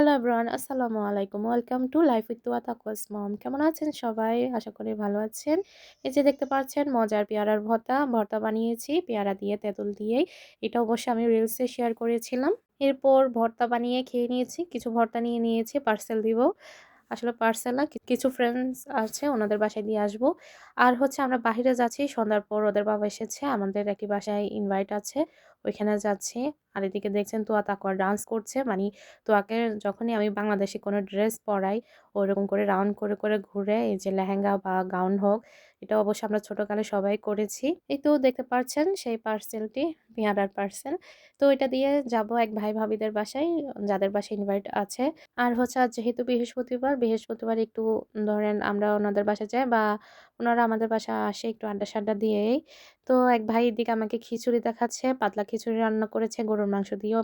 Hello everyone, আসসালামু আলাইকুম। Welcome to life with Tuya তাকওয়াস মম। কেমন আছেন সবাই? আশা করি ভালো আছেন। এই যে দেখতে পাচ্ছেন মজার পেয়ারার ভর্তা বানিয়েছি পেয়ারা দিয়ে, তেঁতুল দিয়েই। এটা অবশ্য আমি রিলসে শেয়ার করেছিলাম। এরপর ভর্তা বানিয়ে খেয়ে নিয়েছি। কিছু ভর্তা নিয়ে নিয়েছি, পার্সেল দিব। আসলে পার্সেল না, কিছু ফ্রেন্ডস আছে ওনাদের বাসায় দিয়ে আসবো। আর হচ্ছে আমরা বাহিরে যাচ্ছি, সন্ধ্যার পর ওদের বাবা এসেছে। আমাদের একই বাসায় ইনভাইট আছে, ওইখানে যাচ্ছি। আর এদিকে দেখছেন তুয়া তাকওয়া ডান্স করছে। মানে তোয়াকে যখনই আমি বাংলাদেশি কোনো ড্রেস পরাই, ওরকম করে রাউন্ড করে করে ঘুরে, এই যে লেহেঙ্গা বা গাউন হোক, এটা অবশ্য আমরা ছোটকালে সবাই করেছি। এই তো দেখতে পাচ্ছেন সেই পার্সেলটি, পেয়ারার পার্সেল। তো এটা দিয়ে যাব এক ভাই ভাবিদের বাসায়, যাদের বাসায় ইনভাইট আছে। আর হচ্ছে আজ যেহেতু বৃহস্পতিবার একটু ধরেন আমরা ওনাদের বাসায় যাই বা ওনারা আমাদের বাসায় আসে একটু আড্ডা-সাড্ডা দিয়েই। তো এক ভাই এদিকে আমাকে খিচুড়ি দেখাচ্ছে, পাতলা খিচুড়ি রান্না করেছে গরুর মাংস দিয়েও,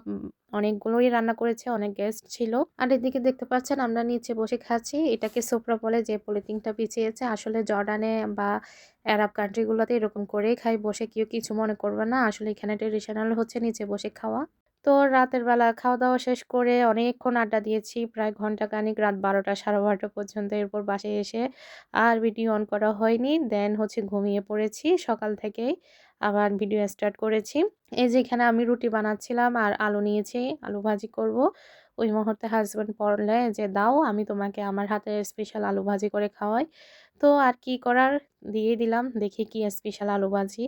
অনেকগুলোই রান্না করেছে, অনেক গেস্ট ছিল। আর এদিকে দেখতে পাচ্ছেন আমরা নিচে বসে খাচ্ছি। এটাকে সোফরা বলে, যে পলিথিনটা বিছিয়েছে। আসলে জর্ডানে বা আরব কান্ট্রিগুলোতে এরকম করেই খাই বসে, কেউ কিছু মনে করবে না। আসলে এখানে ট্রেডিশনাল হচ্ছে নিচে বসে খাওয়া। তো রাতের বেলা খাওয়া-দাওয়া শেষ করে অনেকক্ষণ আড্ডা দিয়েছি। প্রায় ঘন্টাখানেক, রাত ১২টা ১২:৩০ পর্যন্ত। এরপর বাসায় এসে আর ভিডিও অন করা হয়নি। দেন হচ্ছে ঘুমিয়ে পড়েছি। সকাল থেকেই আবার ভিডিও স্টার্ট করেছি। এই যে এখানে আমি রুটি বানাচ্ছিলাম আর আলু নিয়েছি, আলু ভাজি করব। ওই মুহূর্তে হাসব্যান্ড বললে যে, "দাও, আমি তোমাকে আমার হাতের স্পেশাল আলু ভাজি করে খাওয়াই।" তো আর কি করার, দিয়ে দিলাম। দেখি কি স্পেশাল আলু ভাজি।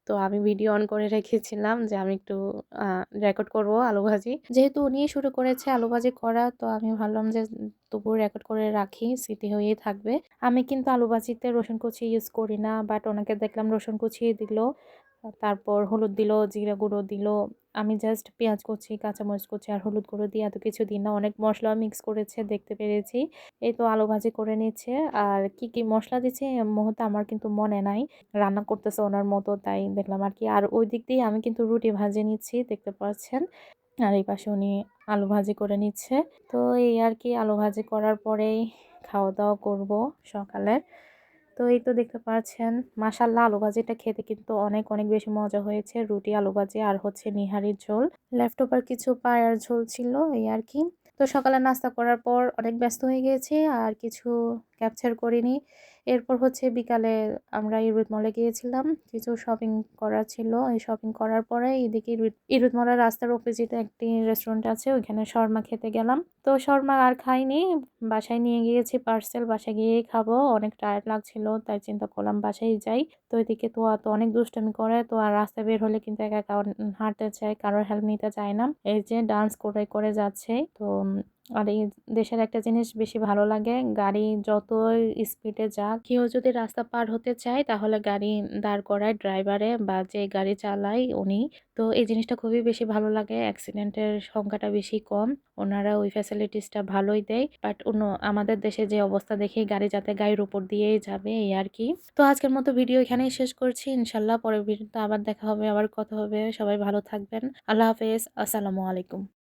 তো আমি ভিডিও অন করে রেখেছিলাম যে আমি একটু আ রেকর্ড করব আলু ভাজি। যেহেতু উনি শুরু করেছে আলু ভাজি করা, তো আমি ভাবলাম যে তবুও রেকর্ড করে রাখি, স্মৃতি হয়েই থাকবে। আমি কিন্তু আলু ভাজিতে রসুন কুচি ইউজ করি না, বাট ওনাকে দেখলাম রসুন কুচি দিল। তারপর হলুদ দিল, জিরা গুঁড়ো দিল। আমি জাস্ট পেঁয়াজ কুচি, কাঁচামরিচ কুচি আর হলুদ গুঁড়ো দিয়ে এত কিছু দিই না। অনেক মসলা মিক্স করেছে দেখতে পেরেছি। এই তো আলু ভাজি করে নিচ্ছে। আর কি মসলা দিচ্ছে এই মুহূর্তে আমার কিন্তু মনে নাই। রান্না করতেছে ওনার মতো, তাই দেখলাম আরকি। আর ওই দিক দিয়ে আমি কিন্তু রুটি ভাজে নিচ্ছি, দেখতে পাচ্ছেন। আর এই পাশে উনি আলু ভাজি করে নিচ্ছে। তো এই আরকি, আলু ভাজি করার পরেই খাওয়া-দাওয়া করব সকালের। তো এই তো দেখতে পাচ্ছেন, মাশাআল্লাহ আলু ভাজিটা খেতে কিন্তু অনেক অনেক বেশি মজা হয়েছে। রুটি, আলু ভাজি আর হচ্ছে নিহারির ঝোল। লেফট ওভার কিছু পায়ার ঝোল ছিল, এই আরকি। তো সকালে নাস্তা করার পর অনেক ব্যস্ত হয়ে গিয়েছি, আর কিছু ক্যাপচার করিনি। এরপর হচ্ছে বিকালে আমরা ইরুদ মলে গিয়েছিলাম। কিছু শপিং করার ছিল। এই শপিং করার পরে এদিকে ইরুদ মলের রাস্তার অপোজিটে একটি রেস্টুরেন্ট আছে, ওইখানে শর্মা খেতে গেলাম। তো শর্মা আর খাইনি, বাসায় নিয়ে গিয়েছি পার্সেল, বাসায় গিয়েই খাবো। অনেক টায়ার্ড লাগছিল, তাই চিন্তা করলাম বাসায় যাই। তো এদিকে তো অনেক দুষ্টামি করে, তো আর রাস্তায় বের হলে কিন্তু একা একা হাঁটতে চায়, কারোর হেল্প নিতে চায় না। এই যে ডান্স করে করে যাচ্ছে। তো আর এই দেশের একটা জিনিস বেশি ভালো লাগে, গাড়ি যতই স্পিডে যাক, কেউ যদি রাস্তা পার হতে চায় তাহলে গাড়ি দাঁড় করায় ড্রাইভারে বা যে গাড়ি চালায় উনি। তো এই জিনিসটা খুবই বেশি ভালো লাগে। অ্যাক্সিডেন্টের সংখ্যাটা বেশি কম। ওনারা ওই ফ্যাসিলিটিসটা ভালোই দেয়। বাট আমাদের দেশে যে অবস্থা দেখি, গাড়ি যাতে গায়ের উপর দিয়েই যাবে, এই আর কি। তো আজকের মতো ভিডিও এখানেই শেষ করছি। ইনশাল্লাহ পরের ভিডিওতে আবার দেখা হবে, আবার কথা হবে। সবাই ভালো থাকবেন। আল্লাহ হাফেজ। আসসালামু আলাইকুম।